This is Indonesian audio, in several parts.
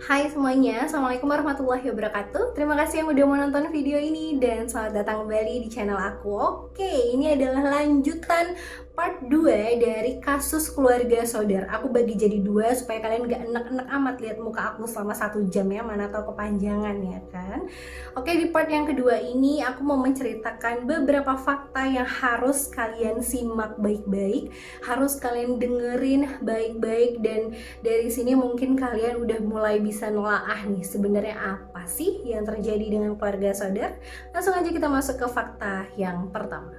Hai semuanya, Assalamualaikum warahmatullahi wabarakatuh. Terima kasih yang udah menonton video ini dan selamat datang kembali di channel aku. Oke, ini adalah lanjutan part 2 dari kasus keluarga Sodar. Aku bagi jadi dua supaya kalian gak enek-enek amat lihat muka aku selama 1 jam ya, mana tahu kepanjangan ya kan. Oke, di part yang kedua ini aku mau menceritakan beberapa fakta yang harus kalian simak baik-baik, harus kalian dengerin baik-baik, dan dari sini mungkin kalian udah mulai bisa nelaah nih sebenarnya apa sih yang terjadi dengan keluarga Sodar. Langsung aja kita masuk ke fakta yang pertama.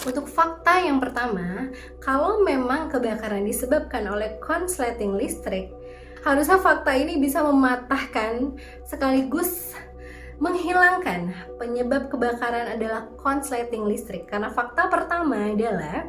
Untuk fakta yang pertama, kalau memang kebakaran disebabkan oleh konsleting listrik, harusnya fakta ini bisa mematahkan sekaligus menghilangkan penyebab kebakaran adalah konsleting listrik. Karena fakta pertama adalah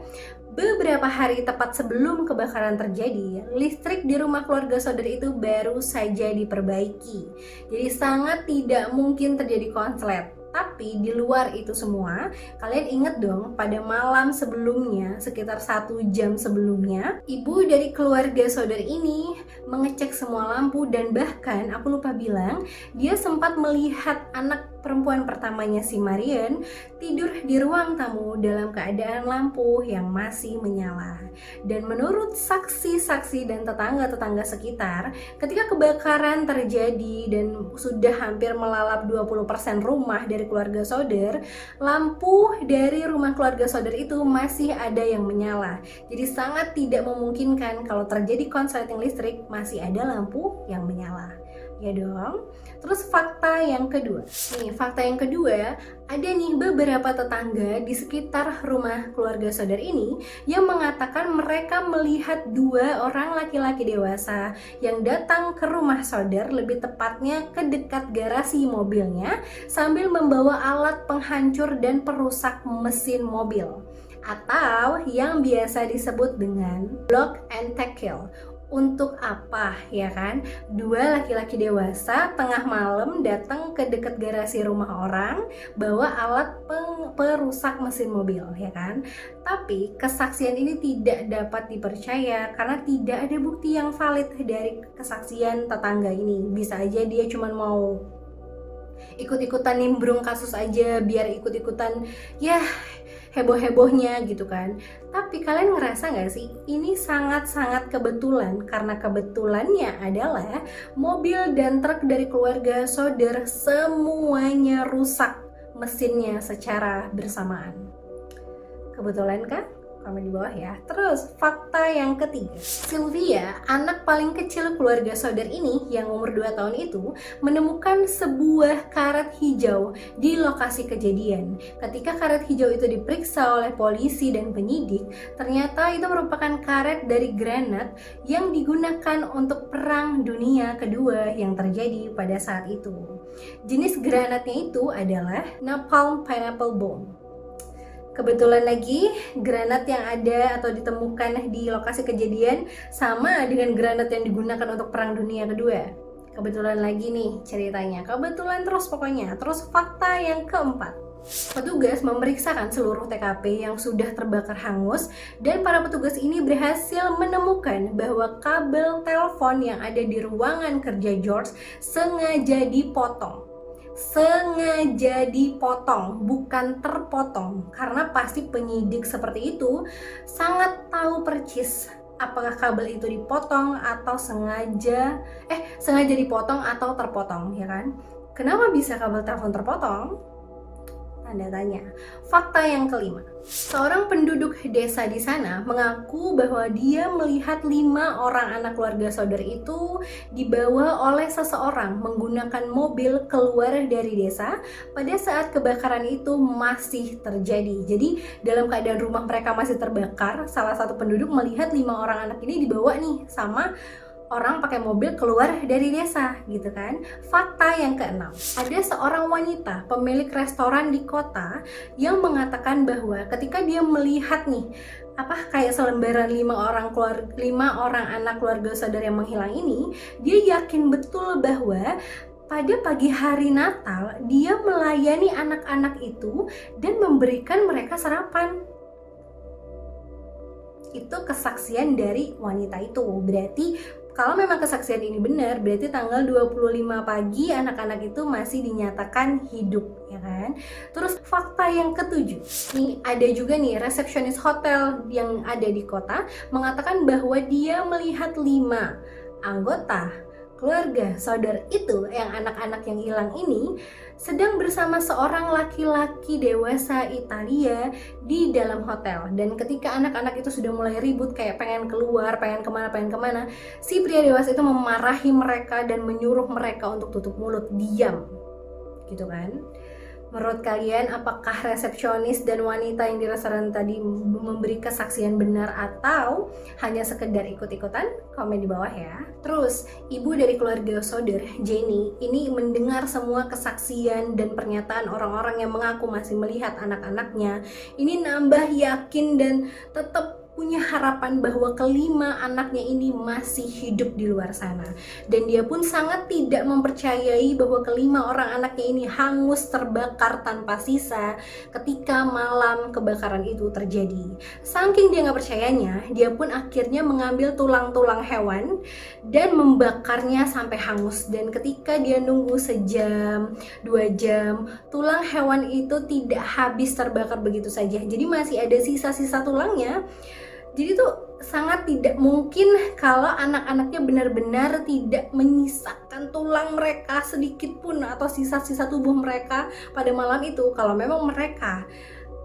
beberapa hari tepat sebelum kebakaran terjadi, listrik di rumah keluarga Sodar itu baru saja diperbaiki. Jadi sangat tidak mungkin terjadi konslet. Tapi di luar itu semua, kalian inget dong pada malam sebelumnya, sekitar 1 jam sebelumnya, ibu dari keluarga Sodar ini mengecek semua lampu, dan bahkan aku lupa bilang, dia sempat melihat anak perempuan pertamanya si Marian tidur di ruang tamu dalam keadaan lampu yang masih menyala. Dan menurut saksi-saksi dan tetangga-tetangga sekitar, ketika kebakaran terjadi dan sudah hampir melalap 20% rumah dari keluarga Sodar, lampu dari rumah keluarga Sodar itu masih ada yang menyala. Jadi sangat tidak memungkinkan kalau terjadi konsleting listrik masih ada lampu yang menyala. Ya dong. Terus fakta yang kedua. Nih, fakta yang kedua, ada nih beberapa tetangga di sekitar rumah keluarga Sodar ini yang mengatakan mereka melihat 2 orang laki-laki dewasa yang datang ke rumah Sodar, lebih tepatnya ke dekat garasi mobilnya, sambil membawa alat penghancur dan perusak mesin mobil, atau yang biasa disebut dengan block and tackle. Untuk apa ya kan? 2 laki-laki dewasa tengah malam datang ke dekat garasi rumah orang bawa alat perusak mesin mobil ya kan. Tapi kesaksian ini tidak dapat dipercaya karena tidak ada bukti yang valid dari kesaksian tetangga ini. Bisa aja dia cuma mau ikut-ikutan nimbrung kasus aja biar ikut-ikutan ya heboh-hebohnya gitu kan. Tapi kalian ngerasa gak sih ini sangat-sangat kebetulan, karena kebetulannya adalah mobil dan truk dari keluarga Sodar semuanya rusak mesinnya secara bersamaan. Kebetulan kan? Komen di bawah ya. Terus fakta yang ketiga, Sylvia, anak paling kecil keluarga Sodar ini yang umur 2 tahun itu, menemukan sebuah karet hijau di lokasi kejadian. Ketika karet hijau itu diperiksa oleh polisi dan penyidik, ternyata itu merupakan karet dari granat yang digunakan untuk Perang Dunia Kedua yang terjadi pada saat itu. Jenis granatnya itu adalah napalm pineapple bomb. Kebetulan lagi granat yang ada atau ditemukan di lokasi kejadian sama dengan granat yang digunakan untuk Perang Dunia Kedua. Kebetulan lagi nih ceritanya, kebetulan terus pokoknya. Terus fakta yang keempat, petugas memeriksakan seluruh TKP yang sudah terbakar hangus, dan para petugas ini berhasil menemukan bahwa kabel telepon yang ada di ruangan kerja George sengaja dipotong. Sengaja dipotong, bukan terpotong, karena pasti penyidik seperti itu sangat tahu percis apakah kabel itu dipotong atau sengaja dipotong atau terpotong ya kan. Kenapa bisa kabel telepon terpotong? Tanda tanya. Fakta yang kelima, seorang penduduk desa di sana mengaku bahwa dia melihat 5 orang anak keluarga Sodar itu dibawa oleh seseorang menggunakan mobil keluar dari desa pada saat kebakaran itu masih terjadi. Jadi dalam keadaan rumah mereka masih terbakar, salah satu penduduk melihat 5 orang anak ini dibawa nih sama orang pakai mobil keluar dari desa gitu kan. Fakta yang keenam, ada seorang wanita pemilik restoran di kota yang mengatakan bahwa ketika dia melihat nih kayak selembaran 5 orang anak keluarga Sodar yang menghilang ini, dia yakin betul bahwa pada pagi hari Natal dia melayani anak-anak itu dan memberikan mereka sarapan. Itu kesaksian dari wanita itu. Berarti Kalau memang kesaksian ini benar, berarti tanggal 25 pagi anak-anak itu masih dinyatakan hidup, ya kan? Terus fakta yang ketujuh, nih ada juga nih resepsionis hotel yang ada di kota mengatakan bahwa dia melihat 5 anggota keluarga saudara itu, yang anak-anak yang hilang ini, sedang bersama seorang laki-laki dewasa Italia di dalam hotel. Dan ketika anak-anak itu sudah mulai ribut kayak pengen keluar, pengen kemana, si pria dewasa itu memarahi mereka dan menyuruh mereka untuk tutup mulut, diam, gitu kan. Menurut kalian, apakah resepsionis dan wanita yang di restoran tadi memberi kesaksian benar atau hanya sekedar ikut-ikutan? Komen di bawah ya. Terus, ibu dari keluarga Soder, Jenny, ini mendengar semua kesaksian dan pernyataan orang-orang yang mengaku masih melihat anak-anaknya. Ini nambah yakin dan tetap punya harapan bahwa kelima anaknya ini masih hidup di luar sana. Dan dia pun sangat tidak mempercayai bahwa kelima orang anaknya ini hangus terbakar tanpa sisa ketika malam kebakaran itu terjadi. Saking dia nggak percayanya, dia pun akhirnya mengambil tulang-tulang hewan dan membakarnya sampai hangus. Dan ketika dia nunggu sejam, 2 jam, tulang hewan itu tidak habis terbakar begitu saja. Jadi masih ada sisa-sisa tulangnya. Jadi tuh sangat tidak mungkin kalau anak-anaknya benar-benar tidak menyisakan tulang mereka sedikit pun atau sisa-sisa tubuh mereka pada malam itu, kalau memang mereka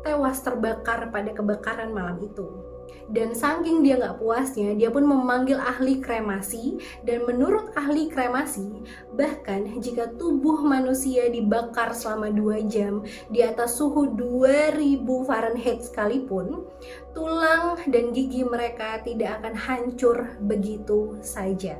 tewas terbakar pada kebakaran malam itu. Dan saking dia nggak puasnya, dia pun memanggil ahli kremasi. Dan menurut ahli kremasi, bahkan jika tubuh manusia dibakar selama 2 jam di atas suhu 2000 Fahrenheit sekalipun, tulang dan gigi mereka tidak akan hancur begitu saja.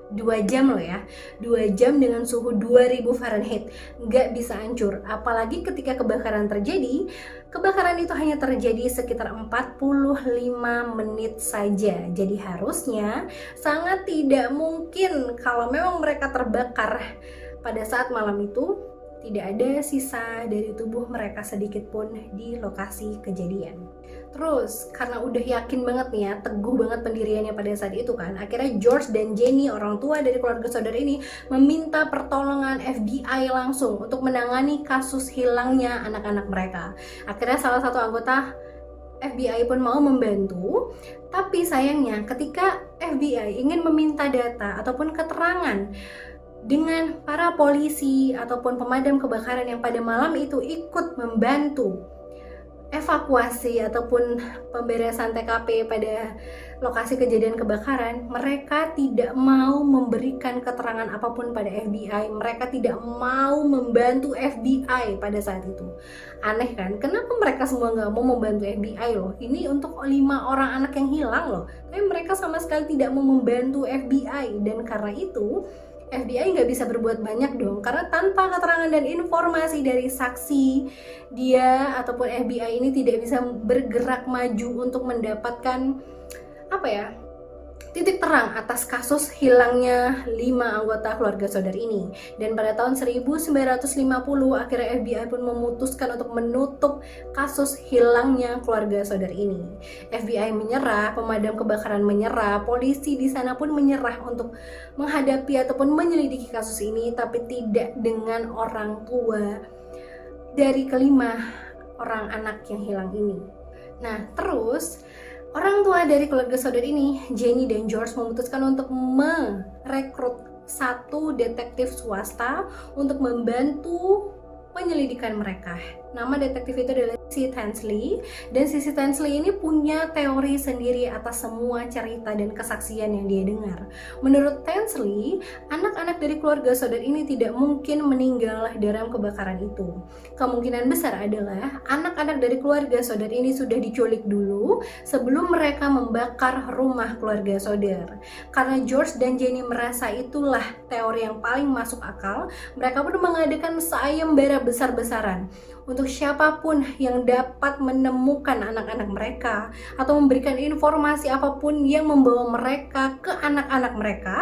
2 jam loh ya, 2 jam dengan suhu 2000 Fahrenheit nggak bisa hancur. Apalagi ketika kebakaran terjadi, kebakaran itu hanya terjadi sekitar 45 menit saja. Jadi harusnya sangat tidak mungkin kalau memang mereka terbakar pada saat malam itu, tidak ada sisa dari tubuh mereka sedikit pun di lokasi kejadian. Terus karena udah yakin banget nih ya, teguh banget pendiriannya pada saat itu kan, akhirnya George dan Jenny, orang tua dari keluarga saudara ini, meminta pertolongan FBI langsung untuk menangani kasus hilangnya anak-anak mereka. Akhirnya salah satu anggota FBI pun mau membantu, tapi sayangnya ketika FBI ingin meminta data ataupun keterangan dengan para polisi ataupun pemadam kebakaran yang pada malam itu ikut membantu evakuasi ataupun pemberesan TKP pada lokasi kejadian kebakaran, mereka tidak mau memberikan keterangan apapun pada FBI. Mereka tidak mau membantu FBI pada saat itu. Aneh kan? Kenapa mereka semua nggak mau membantu FBI loh? Ini untuk 5 orang anak yang hilang loh. Tapi mereka sama sekali tidak mau membantu FBI. Dan karena itu FBI nggak bisa berbuat banyak dong, karena tanpa keterangan dan informasi dari saksi, dia ataupun FBI ini tidak bisa bergerak maju untuk mendapatkan titik terang atas kasus hilangnya 5 anggota keluarga saudara ini. Dan pada tahun 1950 akhirnya FBI pun memutuskan untuk menutup kasus hilangnya keluarga saudara ini. FBI menyerah, pemadam kebakaran menyerah, polisi di sana pun menyerah untuk menghadapi ataupun menyelidiki kasus ini, tapi tidak dengan orang tua dari kelima orang anak yang hilang ini. Nah, terus orang tua dari keluarga saudara ini, Jenny dan George, memutuskan untuk merekrut 1 detektif swasta untuk membantu penyelidikan mereka. Nama detektif itu adalah Sissy Tansley, dan Sissy Tansley ini punya teori sendiri atas semua cerita dan kesaksian yang dia dengar. Menurut Tansley, anak-anak dari keluarga saudara ini tidak mungkin meninggal dalam kebakaran itu. Kemungkinan besar adalah anak-anak dari keluarga saudara ini sudah diculik dulu sebelum mereka membakar rumah keluarga saudara. Karena George dan Jenny merasa itulah teori yang paling masuk akal, mereka pun mengadakan sayembara besar-besaran untuk siapapun yang dapat menemukan anak-anak mereka atau memberikan informasi apapun yang membawa mereka ke anak-anak mereka,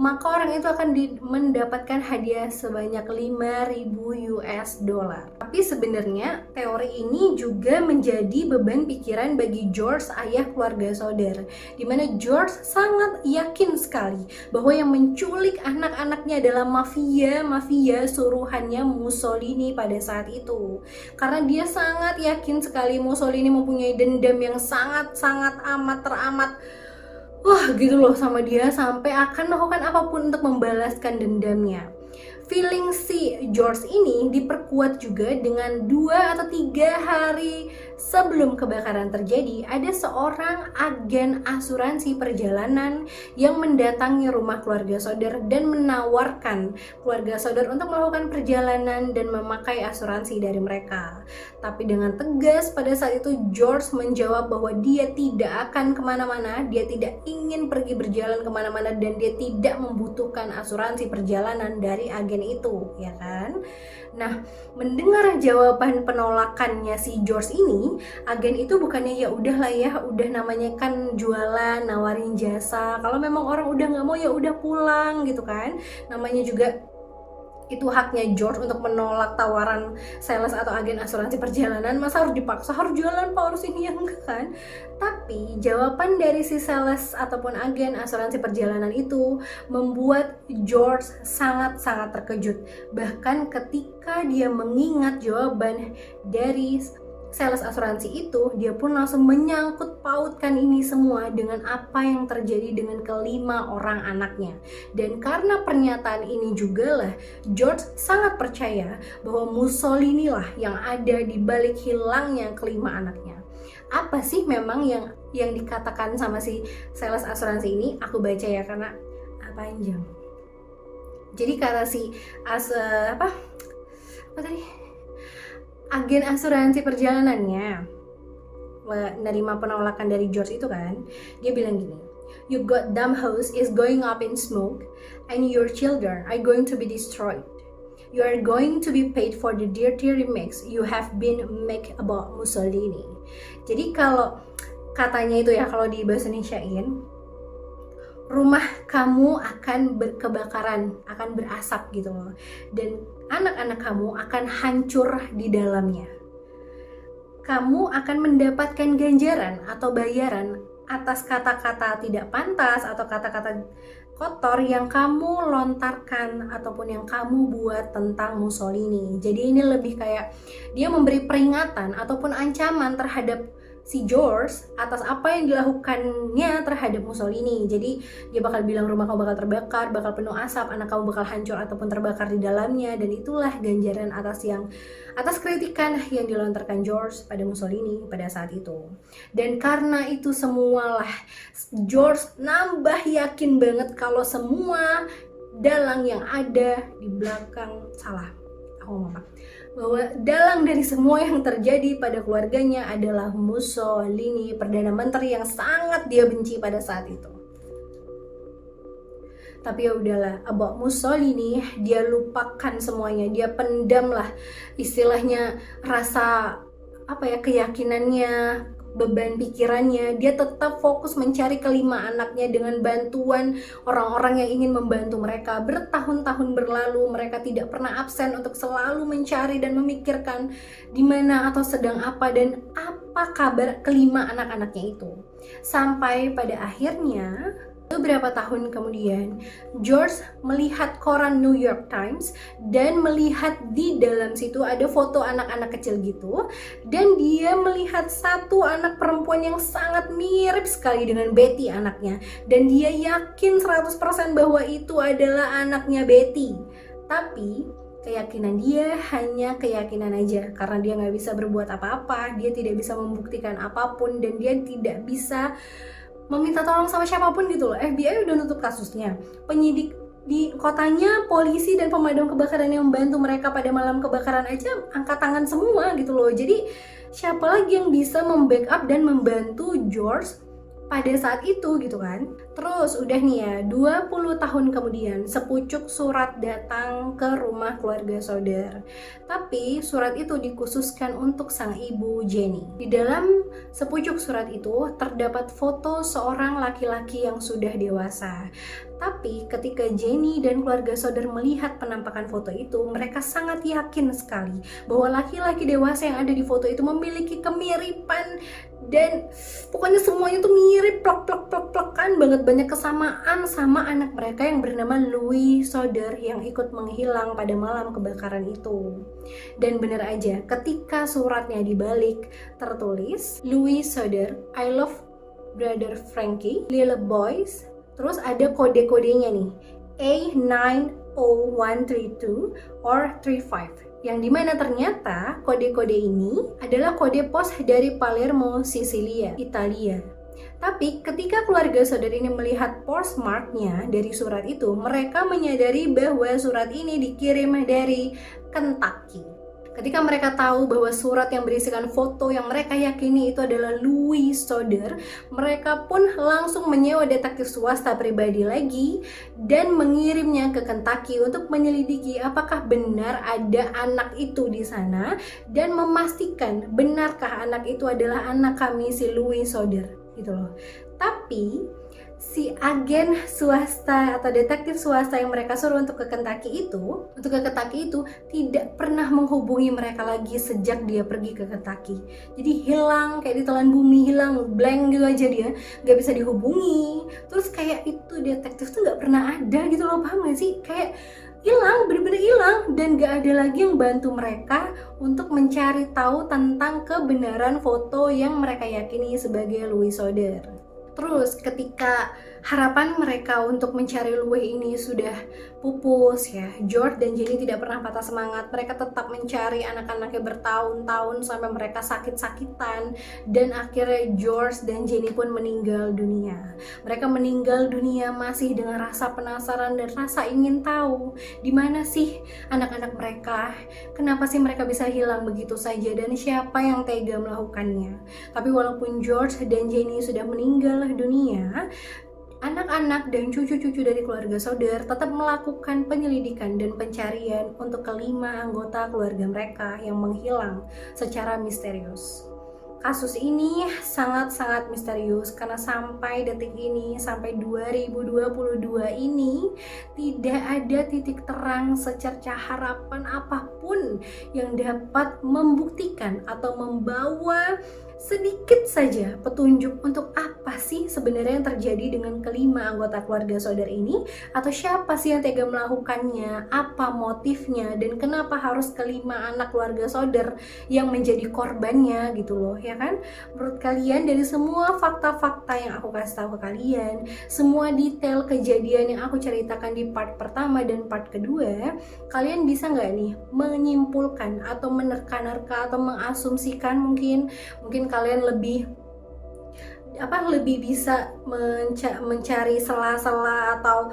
maka orang itu akan mendapatkan hadiah sebanyak 5.000 US dollar. Tapi sebenarnya teori ini juga menjadi beban pikiran bagi George, ayah keluarga Soder, dimana George sangat yakin sekali bahwa yang menculik anak-anaknya adalah mafia suruhannya Mussolini pada saat itu. Karena dia sangat yakin sekali Mussolini mempunyai dendam yang sangat teramat gitu loh sama dia, sampai akan melakukan apapun untuk membalaskan dendamnya. Feeling si George ini diperkuat juga dengan 2 atau 3 hari sebelum kebakaran terjadi, ada seorang agen asuransi perjalanan yang mendatangi rumah keluarga Soder dan menawarkan keluarga Soder untuk melakukan perjalanan dan memakai asuransi dari mereka. Tapi dengan tegas pada saat itu George menjawab bahwa dia tidak akan kemana-mana, dia tidak ingin pergi berjalan kemana-mana, dan dia tidak membutuhkan asuransi perjalanan dari agen itu, ya kan? Nah, mendengar jawaban penolakannya si George ini, agen itu bukannya ya udahlah ya, udah namanya kan jualan, nawarin jasa, kalau memang orang udah nggak mau ya udah pulang gitu kan, namanya juga itu haknya George untuk menolak tawaran sales atau agen asuransi perjalanan. Masa harus dipaksa, harus jualan pak, harus ini, yang enggak kan? Tapi jawaban dari si sales ataupun agen asuransi perjalanan itu membuat George sangat terkejut. Bahkan ketika dia mengingat jawaban dari sales asuransi itu, dia pun langsung menyangkut pautkan ini semua dengan apa yang terjadi dengan kelima orang anaknya. Dan karena pernyataan ini juga lah, George sangat percaya bahwa Mussolini lah yang ada di balik hilangnya kelima anaknya. Apa sih memang yang dikatakan sama si sales asuransi ini? Aku baca ya karena panjang. Jadi kata si agen asuransi perjalanannya menerima penolakan dari George itu kan, dia bilang gini, "Your goddamn house is going up in smoke and your children are going to be destroyed. You are going to be paid for the dirty remakes you have been make about Mussolini." Jadi kalau katanya itu ya, kalau di bahasa Indonesiain, rumah kamu akan berkebakaran, akan berasap gitu loh, dan anak-anak kamu akan hancur di dalamnya. Kamu akan mendapatkan ganjaran atau bayaran atas kata-kata tidak pantas atau kata-kata kotor yang kamu lontarkan ataupun yang kamu buat tentang Mussolini. Jadi ini lebih kayak dia memberi peringatan ataupun ancaman terhadap si George atas apa yang dilakukannya terhadap Mussolini. Jadi dia bakal bilang rumah kamu bakal terbakar, bakal penuh asap, anak kamu bakal hancur ataupun terbakar di dalamnya, dan itulah ganjaran atas kritikan yang dilontarkan George pada Mussolini pada saat itu. Dan karena itu semualah George nambah yakin banget kalau semua dalang yang ada di belakang bahwa dalang dari semua yang terjadi pada keluarganya adalah Mussolini, Perdana Menteri yang sangat dia benci pada saat itu. Tapi ya udahlah, about Mussolini dia lupakan semuanya, dia pendam lah istilahnya rasa keyakinannya, beban pikirannya. Dia tetap fokus mencari kelima anaknya dengan bantuan orang-orang yang ingin membantu mereka. Bertahun-tahun berlalu mereka tidak pernah absen untuk selalu mencari dan memikirkan di mana atau sedang apa dan apa kabar kelima anak-anaknya itu. Sampai pada akhirnya beberapa tahun kemudian, George melihat koran New York Times dan melihat di dalam situ ada foto anak-anak kecil gitu, dan dia melihat satu anak perempuan yang sangat mirip sekali dengan Betty anaknya, dan dia yakin 100% bahwa itu adalah anaknya Betty. Tapi keyakinan dia hanya keyakinan aja, karena dia nggak bisa berbuat apa-apa, dia tidak bisa membuktikan apapun, dan dia tidak bisa meminta tolong sama siapapun gitu loh. FBI udah nutup kasusnya, penyidik di kotanya, polisi dan pemadam kebakaran yang membantu mereka pada malam kebakaran aja angkat tangan semua gitu loh. Jadi siapa lagi yang bisa membackup dan membantu George pada saat itu gitu kan. Terus udah nih ya, 20 tahun kemudian sepucuk surat datang ke rumah keluarga Soder. Tapi surat itu dikhususkan untuk sang ibu Jenny. Di dalam sepucuk surat itu terdapat foto seorang laki-laki yang sudah dewasa. Tapi ketika Jenny dan keluarga Soder melihat penampakan foto itu, mereka sangat yakin sekali bahwa laki-laki dewasa yang ada di foto itu memiliki kemiripan dan pokoknya semuanya tuh mirip, plek-plekan banget, banyak kesamaan sama anak mereka yang bernama Louis Soder yang ikut menghilang pada malam kebakaran itu. Dan bener aja, ketika suratnya dibalik tertulis Louis Soder, I love brother Frankie, little boys. Terus ada kode-kodenya nih, A90132 or 35, yang dimana ternyata kode-kode ini adalah kode pos dari Palermo, Sisilia, Italia. Tapi ketika keluarga Soder ini melihat postmarknya dari surat itu, mereka menyadari bahwa surat ini dikirim dari Kentucky. Ketika mereka tahu bahwa surat yang berisikan foto yang mereka yakini itu adalah Louis Soder, mereka pun langsung menyewa detektif swasta pribadi lagi dan mengirimnya ke Kentucky untuk menyelidiki apakah benar ada anak itu di sana dan memastikan benarkah anak itu adalah anak kami si Louis Soder gitu loh. Tapi si agen swasta atau detektif swasta yang mereka suruh untuk ke Kentucky itu tidak pernah menghubungi mereka lagi sejak dia pergi ke Kentucky. Jadi hilang kayak ditelan bumi, hilang blank gitu aja, dia nggak bisa dihubungi. Terus kayak itu detektif tuh nggak pernah ada gitu loh, paham gak sih? Kayak hilang, bener-bener hilang, dan gak ada lagi yang bantu mereka untuk mencari tahu tentang kebenaran foto yang mereka yakini sebagai Louis Soder. Terus ketika harapan mereka untuk mencari Louis ini sudah pupus ya, George dan Jenny tidak pernah patah semangat. Mereka tetap mencari anak-anaknya bertahun-tahun sampai mereka sakit-sakitan, dan akhirnya George dan Jenny pun meninggal dunia. Mereka meninggal dunia masih dengan rasa penasaran dan rasa ingin tahu di mana sih anak-anak mereka, kenapa sih mereka bisa hilang begitu saja, dan siapa yang tega melakukannya. Tapi walaupun George dan Jenny sudah meninggal dunia, anak-anak dan cucu-cucu dari keluarga Soder tetap melakukan penyelidikan dan pencarian untuk kelima anggota keluarga mereka yang menghilang secara misterius. Kasus ini sangat-sangat misterius karena sampai detik ini, sampai 2022 ini, tidak ada titik terang secerca harapan apapun yang dapat membuktikan atau membawa sedikit saja petunjuk untuk apa sih sebenarnya yang terjadi dengan kelima anggota keluarga Soder ini, atau siapa sih yang tega melakukannya, apa motifnya, dan kenapa harus kelima anak keluarga Soder yang menjadi korbannya gitu loh, ya kan? Menurut kalian dari semua fakta-fakta yang aku kasih tahu ke kalian, semua detail kejadian yang aku ceritakan di part pertama dan part kedua, kalian bisa nggak nih menyimpulkan atau menerka-nerka atau mengasumsikan, mungkin kalian lebih bisa mencari sela-sela atau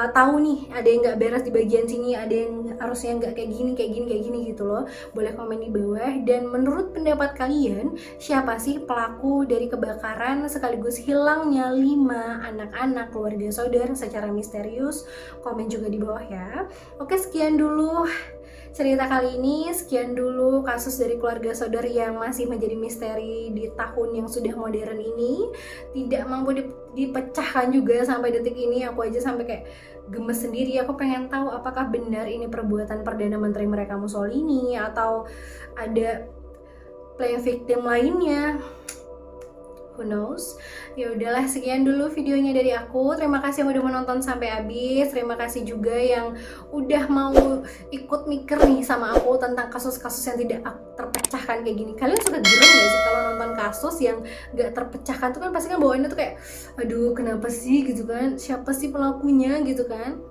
tahu nih ada yang nggak beres di bagian sini, ada yang harusnya nggak kayak gini gitu loh. Boleh komen di bawah, dan menurut pendapat kalian siapa sih pelaku dari kebakaran sekaligus hilangnya 5 anak-anak keluarga Soder secara misterius? Komen juga di bawah ya. Oke, sekian dulu cerita kali ini, sekian dulu kasus dari keluarga Soder yang masih menjadi misteri di tahun yang sudah modern ini. Tidak mampu dipecahkan juga sampai detik ini. Aku aja sampai kayak gemes sendiri. Aku pengen tahu apakah benar ini perbuatan Perdana Menteri mereka Mussolini atau ada playing victim lainnya. Who knows? Ya udahlah, sekian dulu videonya dari aku. Terima kasih yang udah menonton sampai habis. Terima kasih juga yang udah mau ikut mikir nih sama aku tentang kasus-kasus yang tidak terpecahkan kayak gini. Kalian suka gerem gak sih kalau nonton kasus yang gak terpecahkan tuh kan pasti kan bawaannya tuh kayak aduh kenapa sih gitu kan, siapa sih pelakunya gitu kan.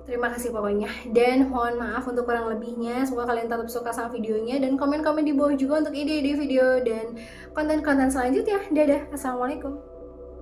Terima kasih pokoknya, dan mohon maaf untuk kurang lebihnya. Semoga kalian tetap suka sama videonya, dan komen-komen di bawah juga untuk ide-ide video dan konten-konten selanjutnya. Dadah, assalamualaikum.